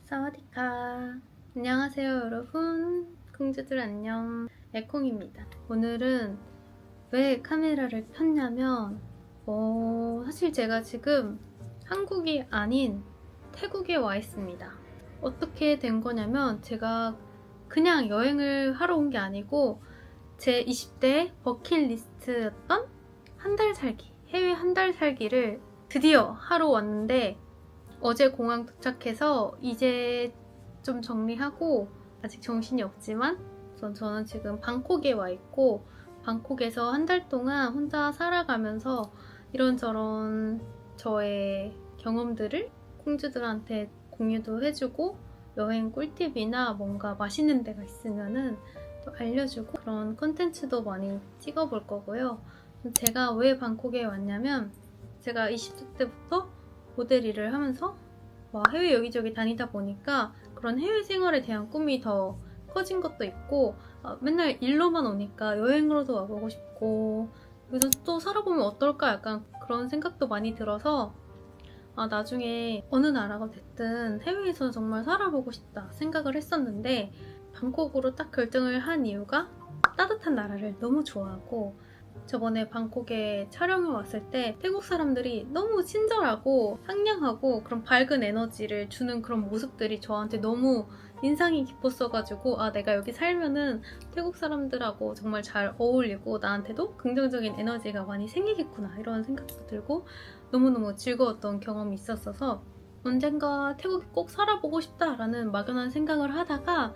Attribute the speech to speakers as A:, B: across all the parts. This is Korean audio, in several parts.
A: 사와디카. 안녕하세요 여러분. 공주들 안녕. 에콩입니다. 오늘은 왜 카메라를 켰냐면 사실 제가 지금 한국이 아닌 태국에 와 있습니다. 어떻게 된 거냐면 제가 그냥 여행을 하러 온 게 아니고 제 20대 버킷리스트였던 한 달 살기, 해외 한 달 살기를 드디어 하러 왔는데 어제 공항 도착해서 이제 좀 정리하고 아직 정신이 없지만 저는 지금 방콕에 와 있고 방콕에서 한 달 동안 혼자 살아가면서 이런저런 저의 경험들을 콩주들한테 공유도 해주고 여행 꿀팁이나 뭔가 맛있는 데가 있으면은 또 알려주고 그런 콘텐츠도 많이 찍어볼 거고요. 제가 왜 방콕에 왔냐면 제가 20대 때부터 모델 일을 하면서 해외 여기저기 다니다 보니까 그런 해외 생활에 대한 꿈이 더 커진 것도 있고 맨날 일로만 오니까 여행으로도 와보고 싶고 여기서 또 살아보면 어떨까 약간 그런 생각도 많이 들어서 나중에 어느 나라가 됐든 해외에서 정말 살아보고 싶다 생각을 했었는데 방콕으로 딱 결정을 한 이유가 따뜻한 나라를 너무 좋아하고 저번에 방콕에 촬영을 왔을 때 태국 사람들이 너무 친절하고 상냥하고 그런 밝은 에너지를 주는 그런 모습들이 저한테 너무 인상이 깊었어가지고 내가 여기 살면은 태국 사람들하고 정말 잘 어울리고 나한테도 긍정적인 에너지가 많이 생기겠구나 이런 생각도 들고 너무너무 즐거웠던 경험이 있었어서 언젠가 태국에 꼭 살아보고 싶다라는 막연한 생각을 하다가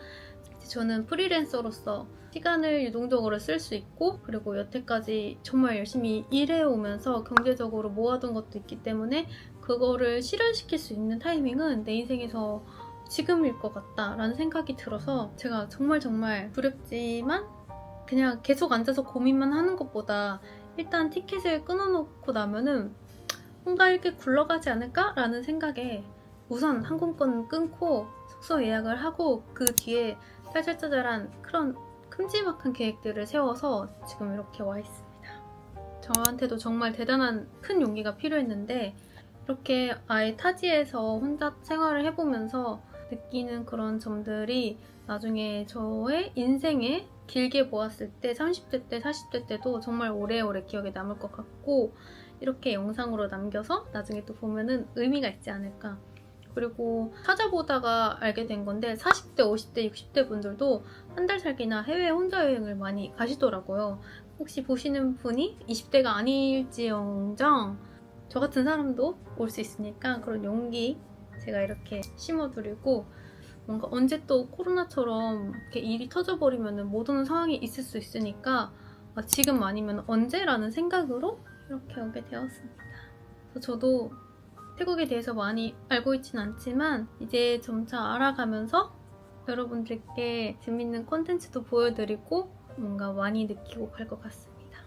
A: 저는 프리랜서로서 시간을 유동적으로 쓸 수 있고 그리고 여태까지 정말 열심히 일해오면서 경제적으로 모아둔 것도 있기 때문에 그거를 실현시킬 수 있는 타이밍은 내 인생에서 지금일 것 같다라는 생각이 들어서 제가 정말 두렵지만 그냥 계속 앉아서 고민만 하는 것보다 일단 티켓을 끊어놓고 나면은 뭔가 이렇게 굴러가지 않을까라는 생각에 우선 항공권 끊고 숙소 예약을 하고 그 뒤에 짜잘짜잘한 그런 큼지막한 계획들을 세워서 지금 이렇게 와 있습니다. 저한테도 정말 대단한 큰 용기가 필요했는데 이렇게 아예 타지에서 혼자 생활을 해보면서 느끼는 그런 점들이 나중에 저의 인생에 길게 보았을 때 30대 때 40대 때도 정말 오래오래 기억에 남을 것 같고 이렇게 영상으로 남겨서 나중에 또 보면은 의미가 있지 않을까. 그리고 찾아보다가 알게 된 건데 40대, 50대, 60대 분들도 한 달 살기나 해외 혼자 여행을 많이 가시더라고요. 혹시 보시는 분이 20대가 아닐지언정 저 같은 사람도 올 수 있으니까 그런 용기 제가 이렇게 심어드리고 뭔가 언제 또 코로나처럼 이렇게 일이 터져버리면 못 오는 상황이 있을 수 있으니까 지금 아니면 언제라는 생각으로 이렇게 오게 되었습니다. 저도 태국에 대해서 많이 알고 있진 않지만 이제 점차 알아가면서 여러분들께 재밌는 콘텐츠도 보여드리고 뭔가 많이 느끼고 갈 것 같습니다.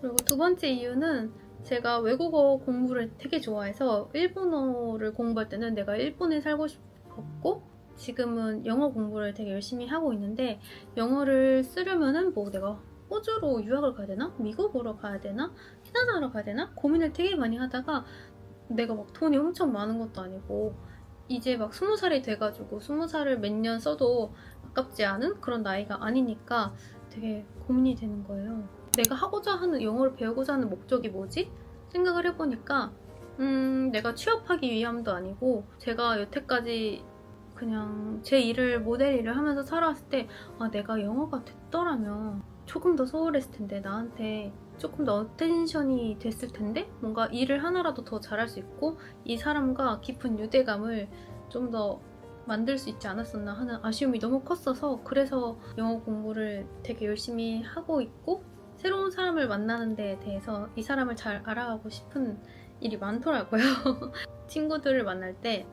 A: 그리고 두 번째 이유는 제가 외국어 공부를 되게 좋아해서 일본어를 공부할 때는 내가 일본에 살고 싶었고 지금은 영어 공부를 되게 열심히 하고 있는데 영어를 쓰려면은 내가 호주로 유학을 가야 되나? 미국으로 가야 되나? 캐나다로 가야 되나? 고민을 되게 많이 하다가 내가 돈이 엄청 많은 것도 아니고 이제 20살이 돼가지고 20살을 몇 년 써도 아깝지 않은 그런 나이가 아니니까 되게 고민이 되는 거예요. 내가 하고자 하는 영어를 배우고자 하는 목적이 뭐지? 생각을 해보니까 내가 취업하기 위함도 아니고 제가 여태까지 그냥 제 일을 모델 일을 하면서 살아왔을 때 내가 영어가 됐더라면 조금 더 소홀했을 텐데 나한테 조금 더 어텐션이 됐을 텐데 뭔가 일을 하나라도 더 잘할 수 있고 이 사람과 깊은 유대감을 좀 더 만들 수 있지 않았었나 하는 아쉬움이 너무 컸어서 그래서 영어 공부를 되게 열심히 하고 있고 새로운 사람을 만나는 데에 대해서 이 사람을 잘 알아가고 싶은 일이 많더라고요. 친구들을 만날 때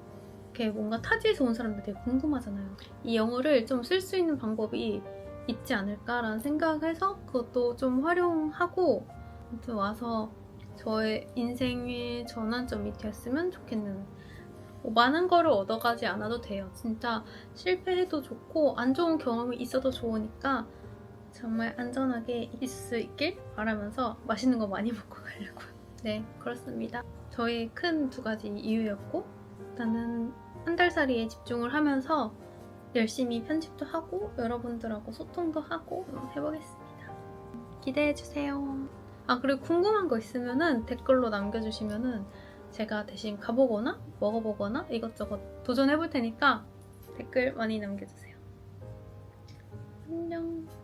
A: 이렇게 뭔가 타지에서 온 사람들 되게 궁금하잖아요. 이 영어를 좀 쓸 수 있는 방법이 있지 않을까라는 생각을 해서 그것도 좀 활용하고 아무튼 와서 저의 인생의 전환점이 되었으면 좋겠는 많은 거를 얻어가지 않아도 돼요. 진짜 실패해도 좋고 안 좋은 경험이 있어도 좋으니까 정말 안전하게 있을 수 있길 바라면서 맛있는 거 많이 먹고 가려고요. 네, 그렇습니다. 저의 큰 두 가지 이유였고 일단은 한 달살이에 집중을 하면서 열심히 편집도 하고 여러분들하고 소통도 하고 해보겠습니다. 기대해주세요. 아, 그리고 궁금한 거 있으면은 댓글로 남겨주시면은 제가 대신 가보거나 먹어보거나 이것저것 도전해볼 테니까 댓글 많이 남겨주세요. 안녕.